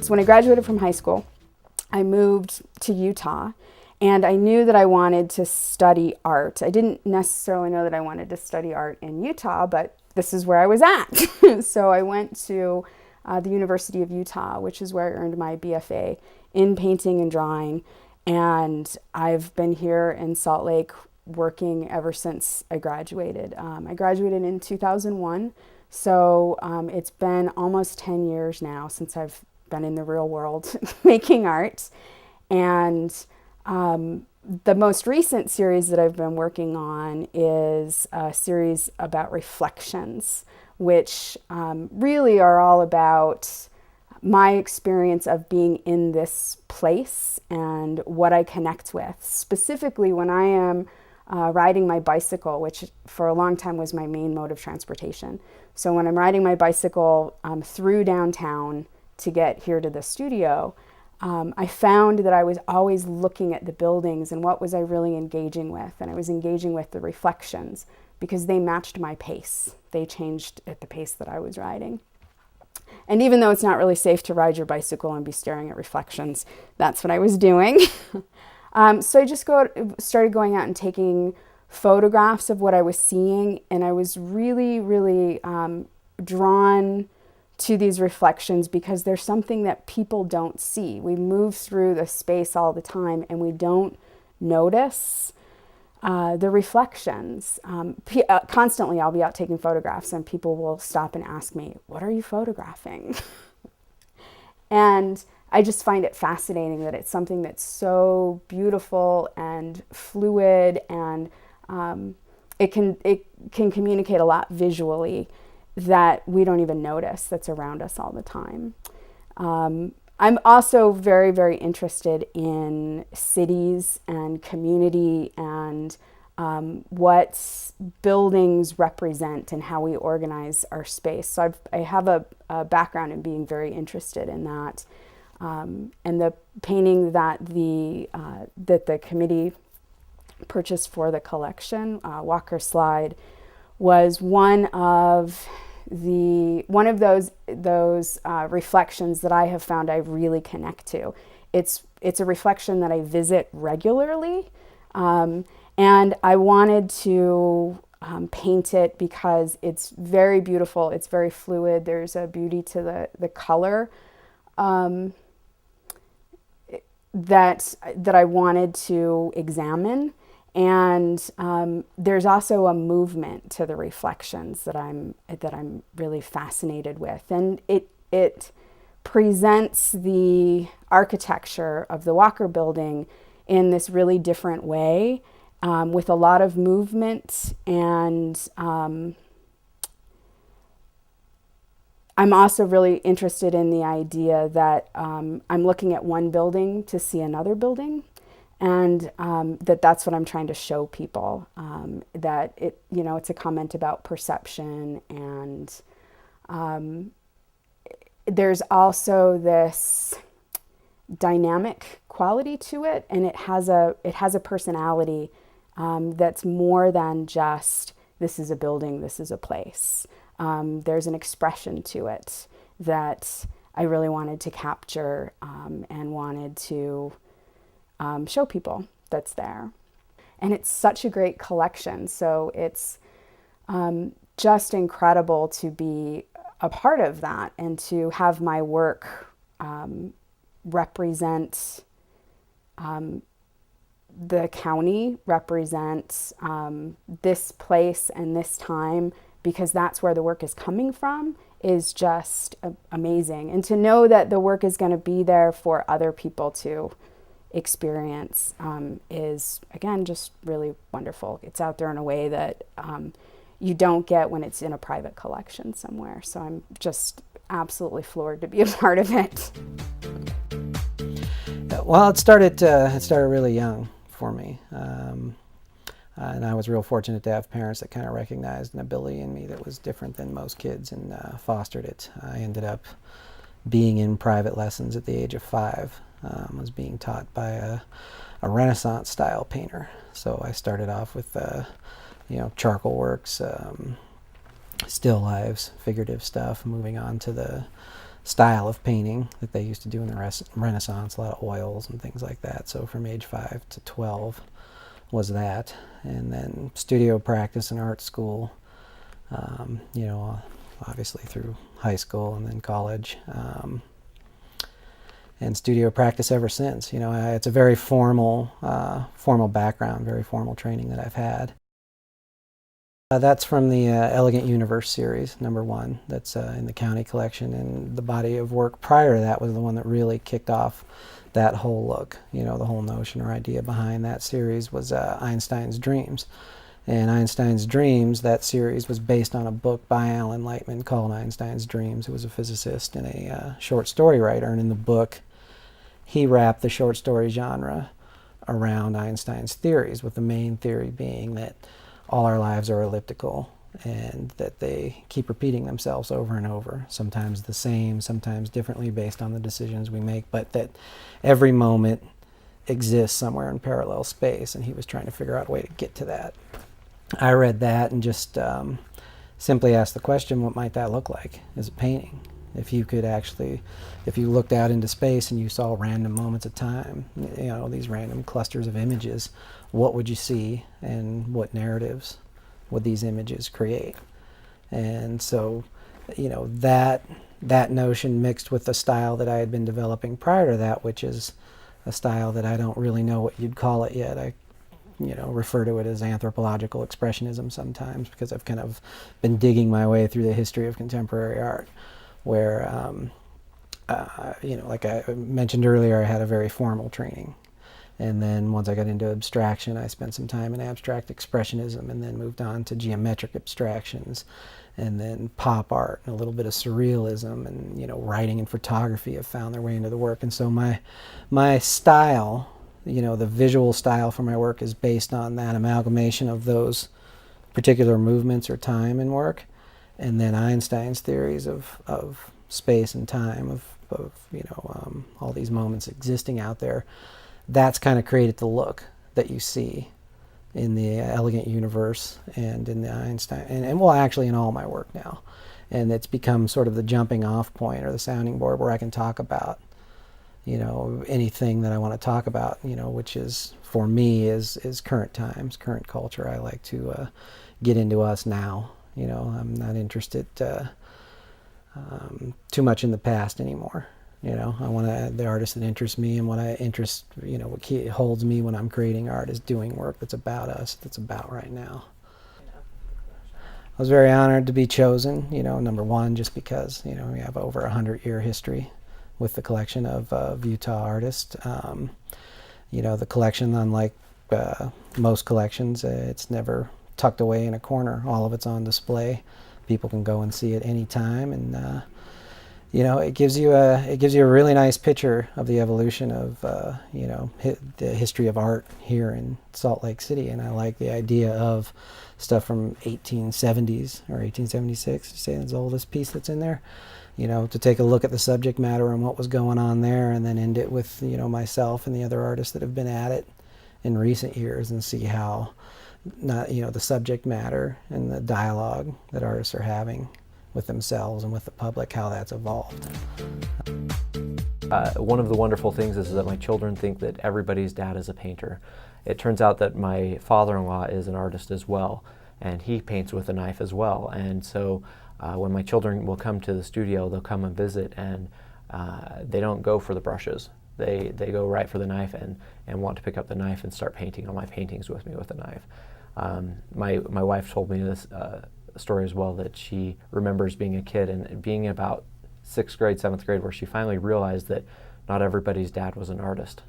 So when I graduated from high school, I moved to Utah, and I knew that I wanted to study art. I didn't necessarily know that I wanted to study art in Utah, but this is where I was at. So I went to the University of Utah, which is where I earned my BFA in painting and drawing. And I've been here in Salt Lake working ever since I graduated. I graduated in 2001, so it's been almost 10 years now since I've been in the real world making art. And the most recent series that I've been working on is a series about reflections, which really are all about my experience of being in this place and what I connect with. Specifically, when I am riding my bicycle, which for a long time was my main mode of transportation. So when I'm riding my bicycle through downtown to get here to the studio, I found that I was always looking at the buildings and what was I really engaging with. And I was engaging with the reflections because they matched my pace. They changed at the pace that I was riding. And even though it's not really safe to ride your bicycle and be staring at reflections, that's what I was doing. So I just started going out and taking photographs of what I was seeing. And I was really, really drawn to these reflections because there's something that people don't see. We move through the space all the time and we don't notice the reflections. Constantly I'll be out taking photographs and people will stop and ask me, "What are you photographing?" And I just find it fascinating that it's something that's so beautiful and fluid, and it can communicate a lot visually that we don't even notice that's around us all the time. I'm also very, very interested in cities and community and what buildings represent and how we organize our space. So I have a background in being very interested in that. And the painting that the committee purchased for the collection, Walker Slide, was one of those reflections that I have found I really connect to. It's a reflection that I visit regularly, and I wanted to paint it because it's very beautiful. It's very fluid. There's a beauty to the color that I wanted to examine. And there's also a movement to the reflections that I'm really fascinated with, and it presents the architecture of the Walker Building in this really different way, with a lot of movement. And I'm also really interested in the idea that I'm looking at one building to see another building. And that's what I'm trying to show people, that it's a comment about perception, and there's also this dynamic quality to it, and it has a personality that's more than just this is a building, this is a place. There's an expression to it that I really wanted to capture and wanted to show people that's there. And it's such a great collection. So it's just incredible to be a part of that and to have my work represent the county, represent this place and this time, because that's where the work is coming from, is just amazing. And to know that the work is going to be there for other people to experience is, again, just really wonderful. It's out there in a way that you don't get when it's in a private collection somewhere. So I'm just absolutely floored to be a part of it. Well, it started really young for me. And I was real fortunate to have parents that kind of recognized an ability in me that was different than most kids and fostered it. I ended up being in private lessons at the age of 5. Was being taught by a Renaissance style painter. So I started off with charcoal works, still lives, figurative stuff, moving on to the style of painting that they used to do in the Renaissance, a lot of oils and things like that. So from age 5 to 12 was that. And then studio practice in art school, you know, obviously through high school and then college. And studio practice ever since. You know, it's a very formal background, very formal training that I've had. That's from the Elegant Universe series, #1. That's in the county collection, and the body of work prior to that was the one that really kicked off that whole look. You know, the whole notion or idea behind that series was Einstein's Dreams. And Einstein's Dreams, that series was based on a book by Alan Lightman called Einstein's Dreams, who was a physicist and a short story writer. And in the book, he wrapped the short story genre around Einstein's theories, with the main theory being that all our lives are elliptical and that they keep repeating themselves over and over, sometimes the same, sometimes differently based on the decisions we make, but that every moment exists somewhere in parallel space, and he was trying to figure out a way to get to that. I read that and just simply asked the question, what might that look like as a painting? If you could actually, if you looked out into space and you saw random moments of time, you know, these random clusters of images, what would you see and what narratives would these images create? And so, you know, that notion mixed with the style that I had been developing prior to that, which is a style that I don't really know what you'd call it yet. I refer to it as anthropological expressionism sometimes, because I've kind of been digging my way through the history of contemporary art, where, like I mentioned earlier, I had a very formal training. And then once I got into abstraction, I spent some time in abstract expressionism, and then moved on to geometric abstractions, and then pop art and a little bit of surrealism, and, you know, writing and photography have found their way into the work. And so my style, you know, the visual style for my work is based on that amalgamation of those particular movements or time in work, and then Einstein's theories of space and time, of all these moments existing out there. That's kind of created the look that you see in the Elegant Universe and in the Einstein, and well, actually in all my work now. And it's become sort of the jumping off point or the sounding board where I can talk about, you know, anything that I want to talk about, you know, which is, for me, is current times, current culture. I like to get into us now. You know, I'm not interested too much in the past anymore. You know, I want the artist that interests me, and what holds me when I'm creating art is doing work that's about us, that's about right now. I was very honored to be chosen, you know, #1, just because, you know, we have over 100-year history with the collection of Utah artists. You know, the collection, unlike most collections, it's never tucked away in a corner. All of it's on display. People can go and see it any time, and you know, it gives you a really nice picture of the evolution of the history of art here in Salt Lake City. And I like the idea of stuff from 1870s or 1876, to say it's the oldest piece that's in there. You know, to take a look at the subject matter and what was going on there, and then end it with, you know, myself and the other artists that have been at it in recent years, and see how the subject matter and the dialogue that artists are having with themselves and with the public, how that's evolved. One of the wonderful things is that my children think that everybody's dad is a painter. It turns out that my father-in-law is an artist as well, and he paints with a knife as well. And so when my children will come to the studio, they'll come and visit, and they don't go for the brushes. They go right for the knife and want to pick up the knife and start painting on my paintings with me with the knife. My wife told me this story as well, that she remembers being a kid and being in about 6th grade, 7th grade, where she finally realized that not everybody's dad was an artist.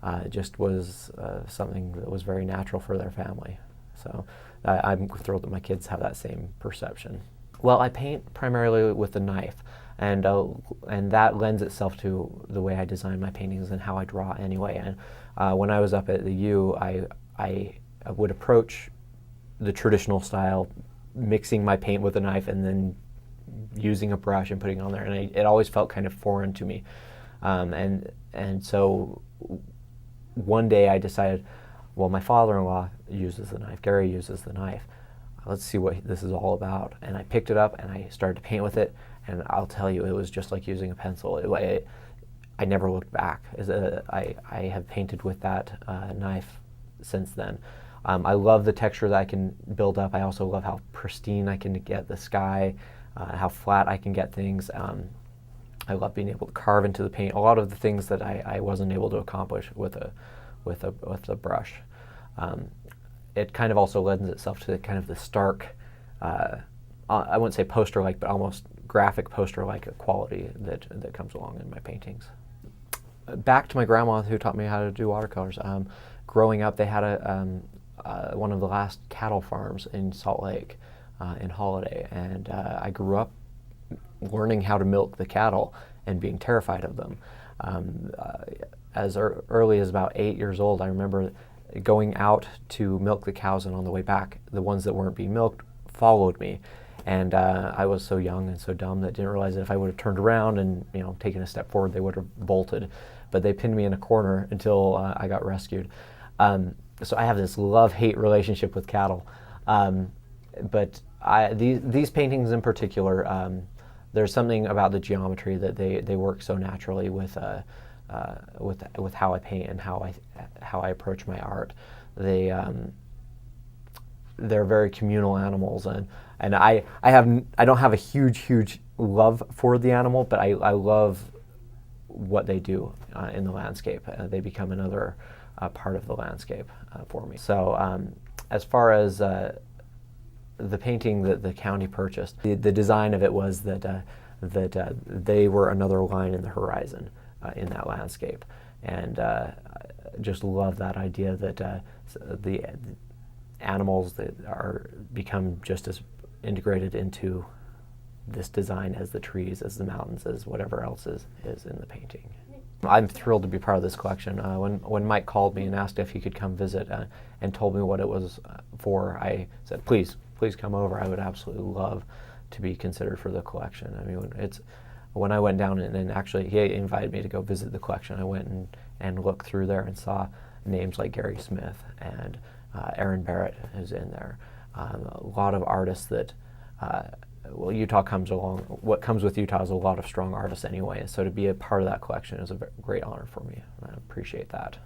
It just was something that was very natural for their family. So I'm thrilled that my kids have that same perception. Well, I paint primarily with the knife, and that lends itself to the way I design my paintings and how I draw anyway. And when I was up at the U, I would approach the traditional style, mixing my paint with a knife and then using a brush and putting it on there, and it always felt kind of foreign to me. And so one day I decided, well, my father-in-law uses the knife, Gary uses the knife. Let's see what this is all about. And I picked it up and I started to paint with it, and I'll tell you, it was just like using a pencil. I never looked back. I have painted with that knife since then. I love the texture that I can build up. I also love how pristine I can get the sky, how flat I can get things. I love being able to carve into the paint. A lot of the things that I wasn't able to accomplish with a brush. It kind of also lends itself to kind of the stark, I wouldn't say poster-like, but almost graphic poster-like quality that comes along in my paintings. Back to my grandma who taught me how to do watercolors. Growing up, they had one of the last cattle farms in Salt Lake in Holiday, and I grew up learning how to milk the cattle and being terrified of them. As early as about 8 years old, I remember going out to milk the cows, and on the way back, the ones that weren't being milked followed me. And I was so young and so dumb that I didn't realize that if I would have turned around and taken a step forward, they would have bolted. But they pinned me in a corner until I got rescued. So I have this love-hate relationship with cattle. But these paintings in particular, there's something about the geometry that they work so naturally with how I paint and how I approach my art. They're very communal animals, and I don't have a huge love for the animal, but I love what they do in the landscape. They become another part of the landscape for me. So as far as the painting that the county purchased, the design of it was that they were another line in the horizon in that landscape, and just love that idea that the animals that are become just as integrated into this design as the trees, as the mountains, as whatever else is in the painting. I'm thrilled to be part of this collection. When Mike called me and asked if he could come visit and told me what it was for, I said, please come over. I would absolutely love to be considered for the collection. I mean, when I went down and actually he invited me to go visit the collection, I went and looked through there and saw names like Gary Smith and Aaron Barrett is in there. A lot of artists that, Utah comes along. What comes with Utah is a lot of strong artists anyway. So to be a part of that collection is a great honor for me. I appreciate that.